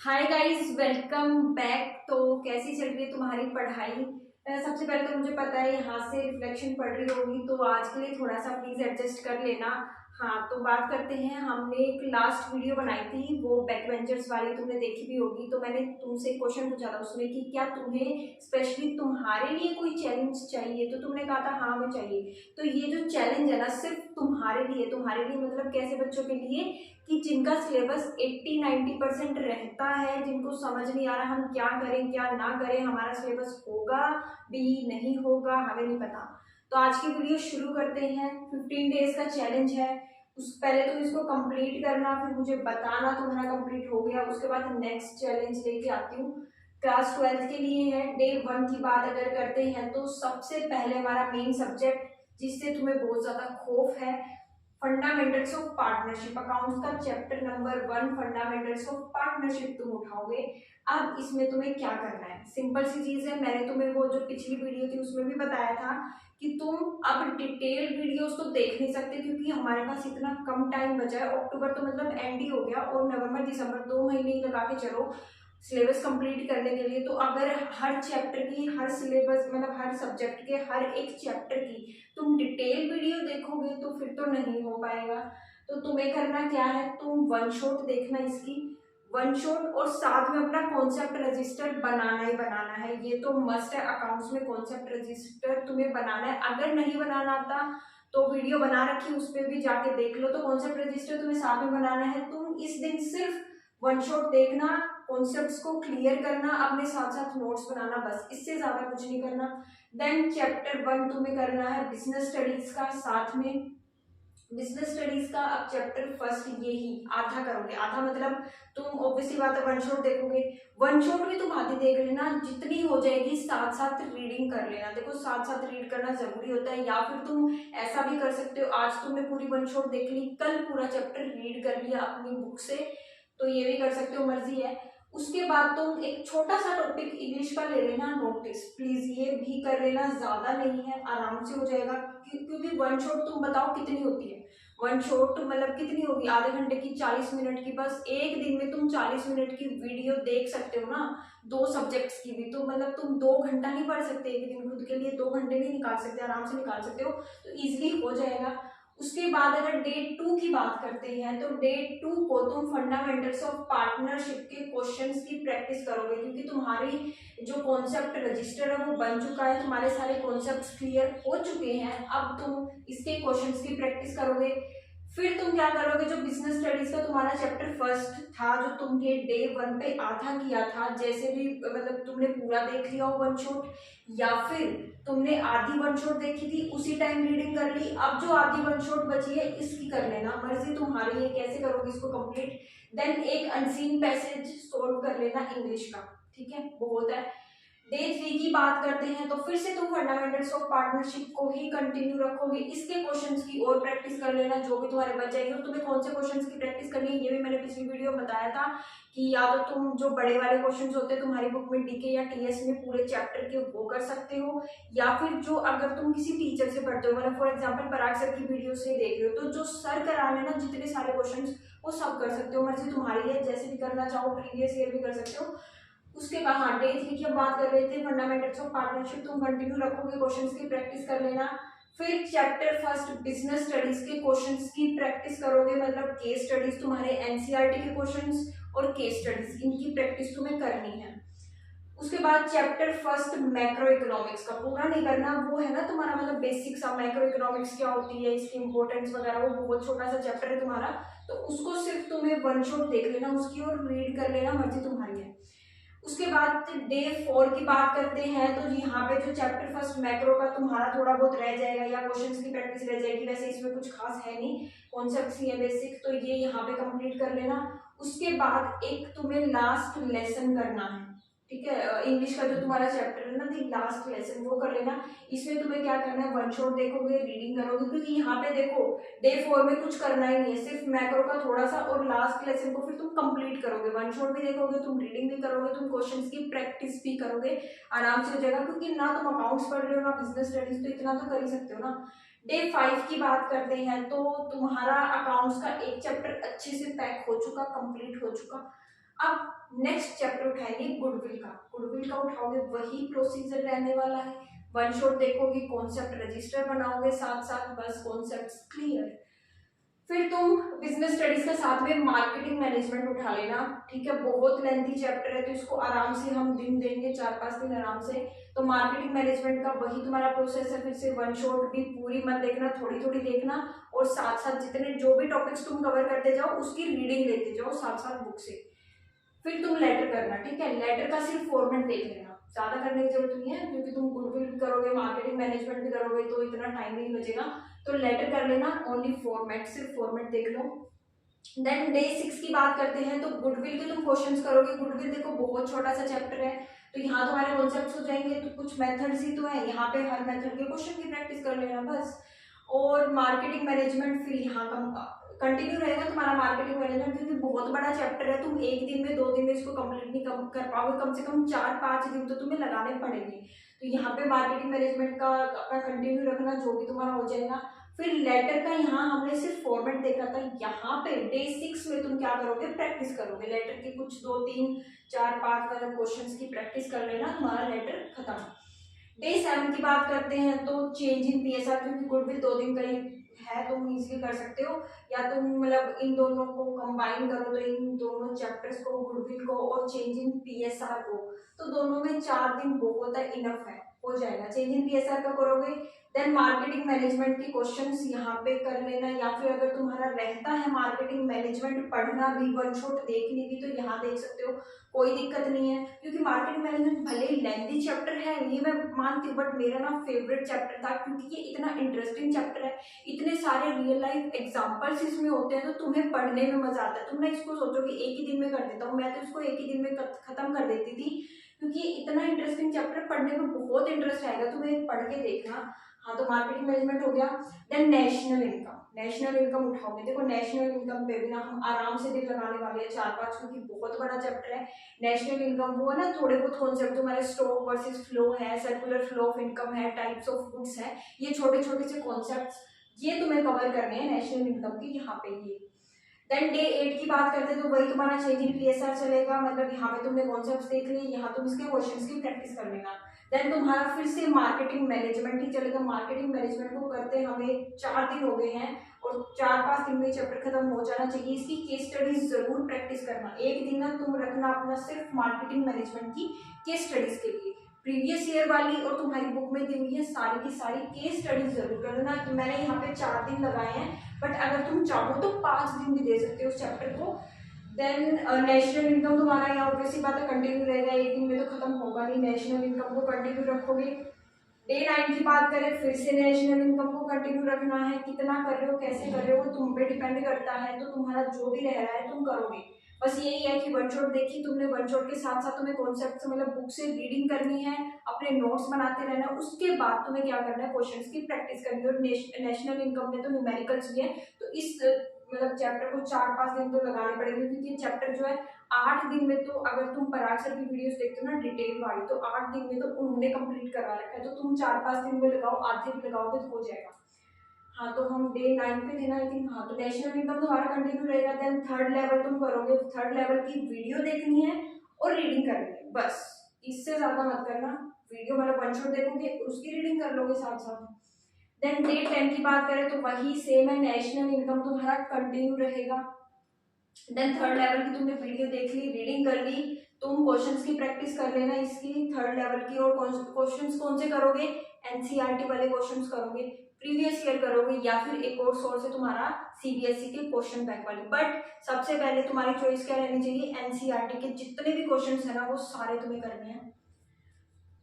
Hi guys, welcome back. तो कैसी चल रही है तुम्हारी पढ़ाई? सबसे पहले तो मुझे पता है यहाँ से रिफ्लेक्शन पड़ रही होगी, तो आज के लिए थोड़ा सा प्लीज एडजस्ट कर लेना। हाँ, तो बात करते हैं। हमने एक लास्ट वीडियो बनाई थी, वो बैक बेंचर्स वाली, तुमने देखी भी होगी। तो मैंने तुमसे क्वेश्चन पूछा था उसमें कि क्या तुम्हें स्पेशली तुम्हारे लिए कोई चैलेंज चाहिए, तो तुमने कहा था हाँ हमें चाहिए। तो ये जो चैलेंज है ना, सिर्फ तुम्हारे लिए मतलब कैसे बच्चों के लिए कि जिनका सिलेबस 80-90% रहता है, जिनको समझ नहीं आ रहा हम क्या करें क्या ना करें, हमारा सिलेबस होगा भी नहीं होगा हमें नहीं पता। तो आज की वीडियो शुरू करते हैं। 15 डेज का चैलेंज है। उस पहले तो इसको कंप्लीट करना, फिर मुझे बताना तुम्हारा कंप्लीट हो गया। उसके बाद नेक्स्ट चैलेंज लेके आती हूँ। क्लास 12th के लिए है। डे 1 की बात अगर करते हैं तो सबसे पहले हमारा मेन सब्जेक्ट जिससे तुम्हें बहुत ज्यादा खौफ है, फंडामेंटल्स ऑफ पार्टनरशिप। अकाउंट्स का chapter number 1 fundamentals of partnership तुम उठाओगे। अब इसमें तुम्हें क्या करना है, सिंपल सी चीज है। मैंने तुम्हें वो जो पिछली वीडियो थी उसमें भी बताया था कि तुम अब डिटेल वीडियोस तो देख नहीं सकते, क्योंकि हमारे पास इतना कम टाइम बचा है। अक्टूबर तो मतलब एंड ही हो गया, और नवंबर दिसंबर 2 महीने ही लगा के चलो सिलेबस कंप्लीट करने के लिए। तो अगर हर चैप्टर की, हर सिलेबस मतलब हर सब्जेक्ट के हर एक चैप्टर की तुम डिटेल वीडियो देखोगे तो फिर तो नहीं हो पाएगा। तो तुम्हें करना क्या है, तुम वन शॉट देखना इसकी, वन शॉट, और साथ में अपना कॉन्सेप्ट रजिस्टर बनाना ही बनाना है। ये तो मस्ट है, अकाउंट्स में कॉन्सेप्ट रजिस्टर तुम्हें बनाना है। अगर नहीं बनाना आता तो वीडियो बना रखी, उस पर भी जाके देख लो। तो कॉन्सेप्ट रजिस्टर तुम्हें साथ में बनाना है। तुम इस दिन सिर्फ वन शॉट देखना, कॉन्सेप्ट्स को क्लियर करना, अपने साथ साथ नोट्स बनाना, बस इससे ज्यादा कुछ नहीं करना। देन चैप्टर 1 तुम्हें करना है बिजनेस स्टडीज का। साथ में बिजनेस स्टडीज का अब चैप्टर फर्स्ट यही आधा करोगे। आधा मतलब तुम ऑब्वियसली बात है वन शॉट देखोगे। वन शॉट भी तुम आधी देख लेना, जितनी हो जाएगी साथ साथ रीडिंग कर लेना। देखो साथ साथ रीड करना जरूरी होता है। या फिर तुम ऐसा भी कर सकते हो, आज तुमने पूरी वन शॉट देख ली, कल पूरा चैप्टर रीड कर लिया अपनी बुक से, तो ये भी कर सकते हो, मर्जी है। उसके बाद तुम एक छोटा सा टॉपिक इंग्लिश का ले लेना नोटिस, प्लीज ये भी कर लेना, ज्यादा नहीं है, आराम से हो जाएगा। क्योंकि वन शॉट तुम बताओ कितनी होती है, वन शॉट मतलब कितनी होगी, आधे घंटे की, 40 मिनट की। बस एक दिन में तुम 40 मिनट की वीडियो देख सकते हो ना, दो सब्जेक्ट्स की भी। तो मतलब तुम 2 घंटा नहीं पढ़ सकते एक दिन, खुद के लिए 2 घंटे नहीं निकाल सकते, आराम से निकाल सकते हो, तो इजिली हो जाएगा। उसके बाद अगर डे 2 की बात करते हैं तो डे 2 को तुम फंडामेंटल्स ऑफ पार्टनरशिप के क्वेश्चंस की प्रैक्टिस करोगे, क्योंकि तुम्हारी जो कॉन्सेप्ट रजिस्टर है वो बन चुका है, तुम्हारे सारे कॉन्सेप्ट्स क्लियर हो चुके हैं। अब तुम इसके क्वेश्चंस की प्रैक्टिस करोगे। फिर तुम क्या करोगे, जो बिजनेस स्टडीज का तुम्हारा चैप्टर फर्स्ट था, जो तुमने डे 1 पे आधा किया था, जैसे भी मतलब तुमने पूरा देख लिया हो वन शॉट, या फिर तुमने आधी वन शॉट देखी थी उसी टाइम रीडिंग कर ली, अब जो आधी वन शॉट बची है इसकी कर लेना, मर्जी तुम्हारी है कैसे करोगे इसको कंप्लीट। देन एक अनसीन पैसेज सोल्व कर लेना इंग्लिश का, ठीक है, बहुत है। डे 3 की बात करते हैं तो फिर से तुम फंडामेंटल्स ऑफ पार्टनरशिप को ही कंटिन्यू रखोगे। इसके क्वेश्चंस की और प्रैक्टिस कर लेना, जो भी तुम्हारे बच जाएगी। और तुम्हें कौन से क्वेश्चंस की प्रैक्टिस करनी है ये भी मैंने पिछली वीडियो में बताया था, कि या तो तुम जो बड़े वाले क्वेश्चंस होते हैं तुम्हारी बुक में डीके या टीएस में पूरे चैप्टर के, वो कर सकते हो। या फिर जो अगर तुम किसी टीचर से पढ़ते हो, मतलब फॉर एग्जाम्पल पराग सर की वीडियो से देख रहे हो, तो जो सर करा लेना जितने सारे क्वेश्चन वो सब कर सकते हो, मर्जी तुम्हारी है, जैसे भी करना चाहो, प्रीवियस ईयर भी कर सकते हो। उसके बाद हाँ, डे 3 की हम बात कर रहे थे, फंडामेंटल्स ऑफ पार्टनरशिप तुम कंटिन्यू रखोगे, क्वेश्चंस की प्रैक्टिस कर लेना। फिर चैप्टर फर्स्ट बिजनेस स्टडीज के क्वेश्चंस की प्रैक्टिस करोगे, मतलब केस स्टडीज तुम्हारे एनसीईआरटी के क्वेश्चंस और केस स्टडीज, इनकी प्रैक्टिस तुम्हें करनी है। उसके बाद चैप्टर फर्स्ट मैक्रो इकोनॉमिक्स का पूरा नहीं करना, वो है ना तुम्हारा मतलब बेसिक सा, मैक्रो इकोनॉमिक्स क्या होती है, इसकी इंपॉर्टेंस वगैरह, वो बहुत छोटा सा चैप्टर है तुम्हारा, तो उसको सिर्फ तुम्हें वन शॉट देख लेना उसकी और रीड कर लेना, मर्जी तुम्हारी है। उसके बाद डे 4 की बात करते हैं तो यहाँ पे जो चैप्टर फर्स्ट मैक्रो का तुम्हारा थोड़ा बहुत रह जाएगा, या क्वेश्चंस की प्रैक्टिस रह जाएगी, वैसे इसमें कुछ खास है नहीं, कॉन्सेप्ट्स ही है बेसिक, तो ये यहाँ पे कंप्लीट कर लेना। उसके बाद एक तुम्हें लास्ट लेसन करना है, ठीक है, इंग्लिश का जो तुम्हारा चैप्टर है ना, दी लास्ट लेसन, वो कर लेना। इसमें तुम्हें क्या करना है, वन शॉट देखोगे, रीडिंग करोगे, क्योंकि यहाँ पे देखो डे 4 में कुछ करना ही नहीं है, सिर्फ मैक्रो का थोड़ा सा, और लास्ट लेसन को फिर तुम कंप्लीट करोगे, वन शॉट भी देखोगे, तुम रीडिंग भी करोगे, तुम क्वेश्चंस की प्रैक्टिस भी करोगे, आराम से हो जाएगा। क्योंकि ना तुम अकाउंट्स पढ़ रहे हो ना बिजनेस स्टडीज, तो इतना तो कर ही सकते हो ना। डे 5 की बात करते हैं तो तुम्हारा अकाउंट्स का एक चैप्टर अच्छे से पैक हो चुका, कंप्लीट हो चुका। अब नेक्स्ट चैप्टर उठाएंगे गुडविल का। गुडविल का उठाओगे, वही प्रोसीजर रहने वाला है। वन शॉट देखोगे, कॉन्सेप्ट रजिस्टर बनाओगे, साथ साथ बस कॉन्सेप्ट क्लियर। फिर तुम बिजनेस स्टडीज का साथ में मार्केटिंग मैनेजमेंट उठा लेना, ठीक है। बहुत लेंथी चैप्टर है तो इसको आराम से हम दिन देंगे, 4-5 दिन आराम से। तो मार्केटिंग मैनेजमेंट का वही तुम्हारा प्रोसेस है। फिर से वन शॉट भी पूरी मत देखना, थोड़ी थोड़ी देखना, और साथ साथ जितने जो भी टॉपिक्स तुम कवर करते जाओ उसकी रीडिंग लेते जाओ साथ साथ बुक से। फिर तुम लेटर करना, ठीक है। लेटर का सिर्फ फॉर्मेट देख लेना, ज्यादा करने की जरूरत नहीं है, क्योंकि तुम गुडविल भी करोगे, मार्केटिंग मैनेजमेंट भी करोगे, तो इतना टाइम नहीं बचेगा। तो लेटर कर लेना, ओनली फॉर्मेट, सिर्फ फॉर्मेट देख लो। देन डे 6 की बात करते हैं, तो गुडविल के तुम क्वेश्चंस करोगे। गुडविल देखो बहुत छोटा सा चैप्टर है, तो यहाँ तुम्हारे कॉन्सेप्ट्स हो जाएंगे। तो कुछ मेथड्स ही तो है, यहाँ पे हर मेथड के क्वेश्चन की प्रैक्टिस कर लेना बस। और मार्केटिंग मैनेजमेंट फिर यहाँ का कंटिन्यू रहेगा तुम्हारा मार्केटिंग मैनेजमेंट, क्योंकि बहुत बड़ा चैप्टर है। तुम एक दिन में 2 दिन में इसको कंप्लीट नहीं कर पाओगे, कम से कम 4-5 दिन तो तुम्हें लगाने पड़ेंगे। तो यहाँ पे मार्केटिंग मैनेजमेंट का अपना कंटिन्यू रखना, जो भी तुम्हारा हो जाएगा। फिर लेटर का यहाँ हमने सिर्फ फॉर्मेट देखा था, यहाँ पे डे 6 में तुम क्या करोगे, प्रैक्टिस करोगे लेटर की। कुछ 2-3-4-5 वाले क्वेश्चंस की प्रैक्टिस कर लेना, तुम्हारा लेटर खत्म। डे 7 की बात करते हैं, तो चेंज इन पीएसआर, क्योंकि गुडविल 2 दिन का ही है, तुम इजीली कर सकते हो। या तुम मतलब इन दोनों को कंबाइन करो, तो इन दोनों चैप्टर्स को, गुडविल को और चेंज इन पीएसआर को, तो दोनों में 4 दिन बहुत है, इनफ है, हो जाएगा। चेंज इन पीएसआर का करोगे, देन मार्केटिंग मैनेजमेंट के क्वेश्चंस यहाँ पे कर लेना। या फिर अगर तुम्हारा रहता है मार्केटिंग मैनेजमेंट पढ़ना भी, वन शॉट देखनी भी, तो यहाँ देख सकते हो, कोई दिक्कत नहीं है। क्योंकि मार्केटिंग मैनेजमेंट भले ही लेंथी चैप्टर है, ये मैं मानती हूँ, बट मेरा ना फेवरेट चैप्टर था, क्योंकि ये इतना इंटरेस्टिंग चैप्टर है, इतने सारे रियल लाइफ एग्जांपल्स इसमें होते हैं, तो तुम्हें पढ़ने में मजा आता है। तुम ना इसको सोचो कि एक ही दिन में कर देता हूँ, मैं तो इसको एक ही दिन में खत्म कर देती थी, क्योंकि ये इतना इंटरेस्टिंग चैप्टर, पढ़ने में बहुत इंटरेस्ट आएगा तुम्हें, पढ़ के देखना। हाँ, तो मार्केटिंग मैनेजमेंट हो गया। Then national income, national income उठाओगे। देखो नेशनल इनकम पे भी ना हम आराम से दिन लगाने वाले हैं, 4-5, क्योंकि बहुत बड़ा चैप्टर है। नेशनल इनकम वो है ना, थोड़े बहुत कॉन्सेप्ट तुम्हारे, स्टॉक वर्सेस फ्लो है, सर्कुलर फ्लो ऑफ इनकम है, टाइप्स ऑफ गुड्स है, ये छोटे छोटे से कॉन्सेप्ट्स, ये तुम्हें कवर करने हैं नेशनल इनकम की यहाँ पे। ये देन डे 8 की बात करते हैं, तो वही तुम्हारा चेंज इन पीएसआर चलेगा। मतलब यहाँ पे तुमने कॉन्सेप्ट्स देख लिए, यहाँ तुम इसके क्वेश्चंस की प्रैक्टिस कर लेना। देन तुम्हारा फिर से मार्केटिंग मैनेजमेंट ही चलेगा। मार्केटिंग मैनेजमेंट को करते हमें 4 दिन हो गए हैं, और 4-5 दिन में चैप्टर खत्म हो जाना चाहिए। इसकी केस स्टडीज जरूर प्रैक्टिस करना, एक दिन ना तुम रखना अपना सिर्फ मार्केटिंग मैनेजमेंट की केस स्टडीज के लिए। प्रीवियस ईयर वाली और तुम्हारी बुक में दी हुई है सारी की सारी केस स्टडीज जरूर कर लेना। तो मैंने यहाँ पे 4 दिन लगाए हैं, बट अगर तुम चाहो तो 5 दिन भी दे सकते हो उस चैप्टर को। देन नेशनल इनकम तुम्हारा यहाँ ऑब्वियसली बात है कंटिन्यू रहेगा, एक दिन में तो खत्म होगा नहीं। नेशनल इनकम को कंटिन्यू रखोगे। डे 9 की बात करें, फिर से नेशनल इनकम को कंटिन्यू रखना है। कितना कर रहे हो, कैसे कर रहे हो, तुम पे डिपेंड करता है, तो तुम्हारा जो भी रह रहा है तुम करोगे। बस यही है कि वन शॉट देखी तुमने, वन शॉट के साथ साथ तुम्हें कॉन्सेप्ट मतलब बुक से रीडिंग करनी है, अपने नोट्स बनाते रहना। उसके बाद तुम्हें क्या करना है, क्वेश्चंस की प्रैक्टिस करनी है। और नेशनल इनकम में तो न्यूमेरिकल्स भी है, तो इस मतलब चैप्टर को 4-5 दिन तो लगाने पड़ेंगे, क्योंकि ये चैप्टर जो है 8 दिन में, तो अगर तुम पराग सर की वीडियोस देखते हो ना डिटेल वाली, तो 8 दिन में तो उन्होंने कंप्लीट करवा रखा है। तो तुम 4-5 दिन में लगाओ, आधे भी लगाओगे तो हो जाएगा। हाँ, तो हम डे 9 पे थे ना आई थिंक। हाँ, तो नेशनल इनकम तुम्हारा कंटिन्यू रहेगा। देन थर्ड लेवल तुम करोगे, थर्ड लेवल की वीडियो देखनी है और रीडिंग करनी है, बस इससे ज्यादा मत करना। वीडियो मतलब वन शॉट देखोगे, उसकी रीडिंग कर लोगे साथ साथ। देन डे 10 की बात करें, तो वही सेम है, नेशनल इनकम तुम्हारा कंटिन्यू रहेगा। देन थर्ड लेवल की तुमने वीडियो देख ली, रीडिंग कर ली, तुम क्वेश्चंस की प्रैक्टिस कर लेना इसकी थर्ड लेवल की। और क्वेश्चंस कौन से करोगे, एनसीईआरटी वाले क्वेश्चंस करोगे, प्रीवियस ईयर करोगे, या फिर एक और सोर्स है तुम्हारा सीबीएसई के क्वेश्चन बैंक वाली। बट सबसे पहले तुम्हारी चॉइस क्या रहनी चाहिए, एनसीईआरटी के जितने भी क्वेश्चन है ना, वो सारे तुम्हें करने हैं।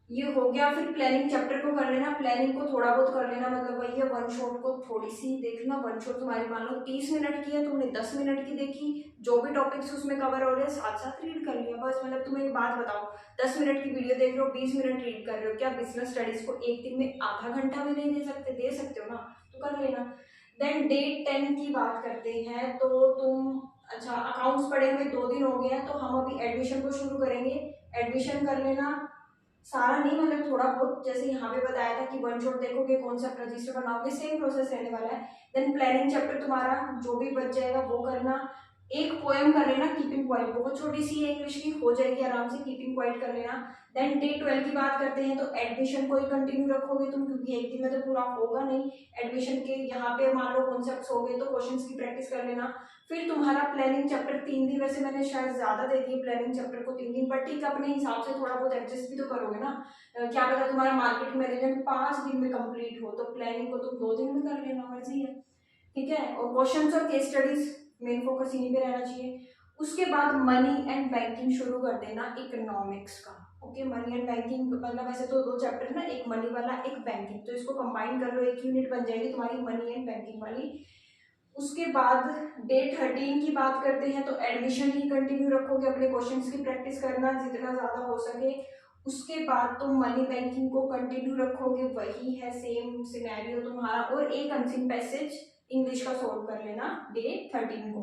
ये हो गया। फिर प्लानिंग चैप्टर को कर लेना, प्लानिंग को थोड़ा बहुत कर लेना, मतलब वही है, वन शॉट को थोड़ी सी देखना। वन शॉट तुम्हारी मान लो 30 मिनट की है, तुमने 10 मिनट की देखी, जो भी टॉपिक्स उसमें कवर हो रहे हैं साथ साथ रीड कर लिया, बस। मतलब तुम एक बात बताओ, 10 मिनट की वीडियो देख रहे हो, 20 मिनट रीड कर रहे हो, क्या बिजनेस स्टडीज को एक दिन में आधा घंटा भी नहीं दे सकते? दे सकते हो ना, तो कर लेना। देन डे 10 की बात करते हैं, तो तुम अच्छा अकाउंट्स पढ़े हुए 2 दिन हो गए हैं, तो हम अभी एडमिशन को शुरू करेंगे। एडमिशन कर लेना, सारा नहीं मतलब थोड़ा बहुत, जैसे यहाँ पे बताया था कि वन शॉट देखोगे, कॉन्सेप्ट रजिस्टर बनाओगे, सेम प्रोसेस रहने वाला है। देन प्लानिंग चैप्टर तुम्हारा जो भी बच जाएगा वो करना। एक पोएम कर लेना कीपिंग क्वाइट, बहुत छोटी सी है इंग्लिश की, हो जाएगी आराम से, कीपिंग क्वाइट कर लेना। देन डे 12 की बात करते हैं तो एडमिशन को ही कंटिन्यू रखोगे तुम, क्योंकि एक दिन में तो पूरा होगा नहीं एडमिशन के। यहाँ पे मान लो कॉन्सेप्ट्स हो गए तो क्वेश्चंस की प्रैक्टिस कर लेना। फिर तुम्हारा प्लानिंग चैप्टर 3 दिन, वैसे मैंने शायद ज्यादा दे दिए प्लानिंग चैप्टर को 3 दिन, पर ठीक अपने हिसाब से थोड़ा बहुत एडजस्ट भी तो करोगे ना। क्या पता तुम्हारा मार्केटिंग मैनेजमेंट 5 दिन में कंप्लीट हो, तो प्लानिंग को तुम 2 दिन में कर लेना, मर्जी है, ठीक है। और क्वेश्चंस और केस स्टडीज मेन फोकस यहीं पे रहना चाहिए। उसके बाद मनी एंड बैंकिंग शुरू कर देना इकोनॉमिक्स का। ओके, मनी एंड बैंकिंग मतलब ऐसे तो 2 चैप्टर है ना, एक मनी वाला एक बैंकिंग, तो इसको कंबाइन कर लो, एक यूनिट बन जाएगी तुम्हारी मनी एंड बैंकिंग वाली। उसके बाद डे 13 की बात करते हैं तो एडमिशन ही कंटिन्यू रखोगे, अपने क्वेश्चंस की प्रैक्टिस करना जितना ज्यादा हो सके। उसके बाद तुम मनी बैंकिंग को कंटिन्यू रखोगे, वही है सेम सिनेरियो तुम्हारा, और एक अनसीन पैसेज इंग्लिश का सोल्व कर लेना डे 13 को।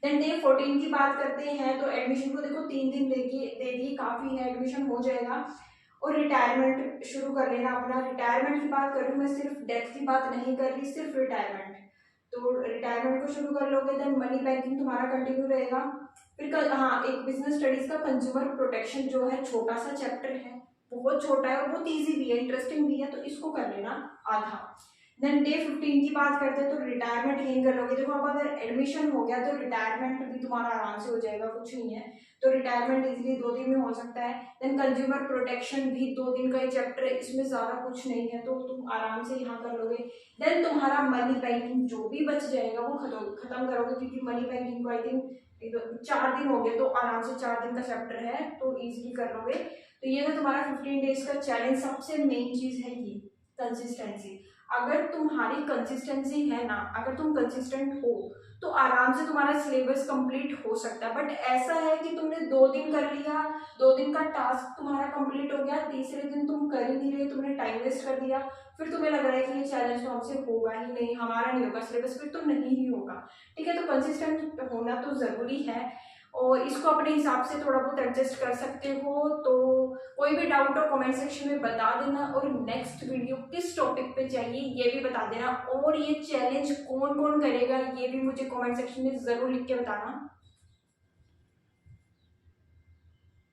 देन डे 14 की बात करते हैं तो एडमिशन को देखो 3 दिन दे दिए, काफी है, एडमिशन हो जाएगा। और रिटायरमेंट शुरू कर लेना अपना। रिटायरमेंट की बात कर रही हूँ मैं, सिर्फ डेथ की बात नहीं कर रही, सिर्फ रिटायरमेंट। तो रिटायरमेंट को शुरू कर लोगे, देन मनी बैंकिंग तुम्हारा कंटिन्यू रहेगा। फिर हाँ, एक बिजनेस स्टडीज का कंज्यूमर प्रोटेक्शन जो है, छोटा सा चैप्टर है, बहुत छोटा है और बहुत इजी भी है, इंटरेस्टिंग भी है, तो इसको कर लेना आधा। देन डे 15 की बात करते हैं तो रिटायरमेंट यहीं कर लोगे। देखो अब अगर एडमिशन हो गया तो रिटायरमेंट भी तुम्हारा आराम से हो जाएगा, कुछ नहीं है, तो रिटायरमेंट इजीली 2 दिन में हो सकता है। देन कंज्यूमर प्रोटेक्शन भी 2 दिन का ही चैप्टर है, इसमें ज्यादा कुछ नहीं है, तो तुम आराम से यहाँ कर लोगे। देन तुम्हारा मनी बैंकिंग जो भी बच जाएगा वो खत्म करोगे, क्योंकि मनी बैंकिंग को आई थिंक 4 दिन हो गए, तो आराम से 4 दिन का चैप्टर है, तो इजीली कर लोगे। तो ये था तुम्हारा 15 डेज का चैलेंज। सबसे मेन चीज है ये कंसिस्टेंसी। अगर तुम्हारी कंसिस्टेंसी है ना, अगर तुम कंसिस्टेंट हो तो आराम से तुम्हारा सिलेबस कंप्लीट हो सकता है। बट ऐसा है कि तुमने 2 दिन कर लिया, 2 दिन का टास्क तुम्हारा कंप्लीट हो गया, तीसरे दिन तुम कर ही नहीं रहे, तुमने टाइम वेस्ट कर दिया, फिर तुम्हें लग रहा है कि ये चैलेंज तो हमसे होगा ही नहीं, हमारा नहीं होगा सिलेबस, फिर तो नहीं ही होगा, ठीक है। तो कंसिस्टेंट होना तो जरूरी है, और इसको अपने हिसाब से थोड़ा बहुत एडजस्ट कर सकते हो। तो कोई भी डाउट हो कमेंट सेक्शन में बता देना, और नेक्स्ट वीडियो किस टॉपिक पे चाहिए ये भी बता देना, और ये चैलेंज कौन कौन करेगा ये भी मुझे कमेंट सेक्शन में जरूर लिख के बताना।